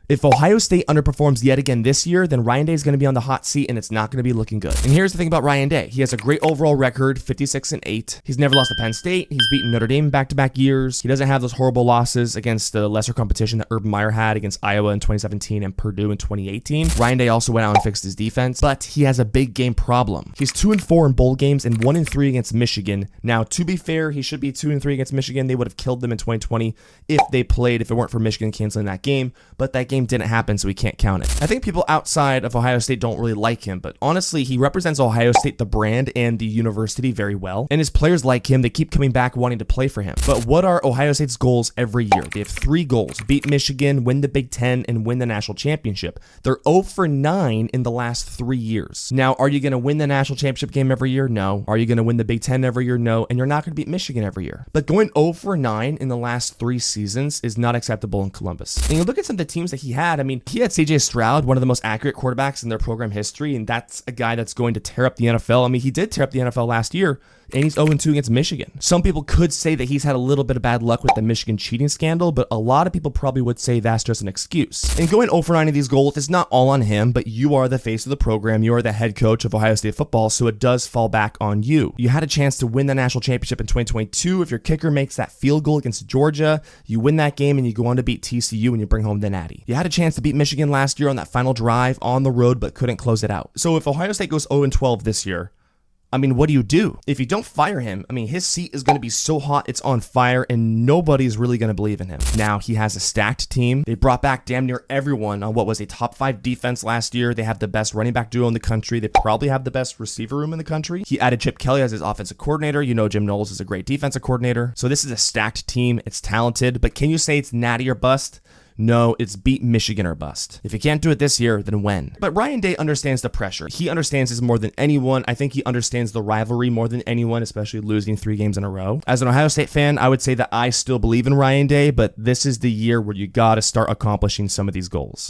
If Ohio State underperforms yet again this year, then Ryan Day is going to be on the hot seat and it's not going to be looking good. And here's the thing about Ryan Day. He has a great overall record, 56-8. He's never lost to Penn State. He's beaten Notre Dame back-to-back years. He doesn't have those horrible losses against the lesser competition that Urban Meyer had against Iowa in 2017 and Purdue in 2018. Ryan Day also went out and fixed his defense, but he has a big game problem. He's 2-4 in bowl games and 1-3 against Michigan. Now, to be fair, he should be 2-3 against Michigan. They would have killed them in 2020 if it weren't for Michigan canceling that game, but that game didn't happen, so we can't count it. I think people outside of Ohio State don't really like him, but honestly, he represents Ohio State, the brand, and the university very well, and his players like him. They keep coming back wanting to play for him. But what are Ohio State's goals every year? They have 3 goals: beat Michigan, win the Big Ten, and win the national championship. They're 0-9 in the last 3 years. Now, are you going to win the national championship game every year? No. Are you going to win the Big Ten every year? No. And you're not going to beat Michigan every year. But going 0-9 in the last 3 seasons is not acceptable in Columbus. And you look at some of the teams that he had. I mean, he had CJ Stroud, one of the most accurate quarterbacks in their program history, and that's a guy that's going to tear up the NFL. I mean, he did tear up the NFL last year, and he's 0-2 against Michigan. Some people could say that he's had a little bit of bad luck with the Michigan cheating scandal, but a lot of people probably would say that's just an excuse. And going 0-9 of these goals is not all on him, but you are the face of the program. You are the head coach of Ohio State football, so it does fall back on you. You had a chance to win the national championship in 2022. If your kicker makes that field goal against Georgia, you win that game and you go on to beat TCU and you bring home the Natty. You had a chance to beat Michigan last year on that final drive on the road, but couldn't close it out. So if Ohio State goes 0-12 this year, I mean, what do you do? If you don't fire him, I mean, his seat is going to be so hot, it's on fire, and nobody's really going to believe in him. Now, he has a stacked team. They brought back damn near everyone on what was a top 5 defense last year. They have the best running back duo in the country. They probably have the best receiver room in the country. He added Chip Kelly as his offensive coordinator. You know, Jim Knowles is a great defensive coordinator. So this is a stacked team. It's talented, but can you say it's Natty or bust? No, it's beat Michigan or bust. If you can't do it this year, then when? But Ryan Day understands the pressure. He understands this more than anyone. I think he understands the rivalry more than anyone, especially losing 3 games in a row. As an Ohio State fan, I would say that I still believe in Ryan Day, but this is the year where you gotta start accomplishing some of these goals.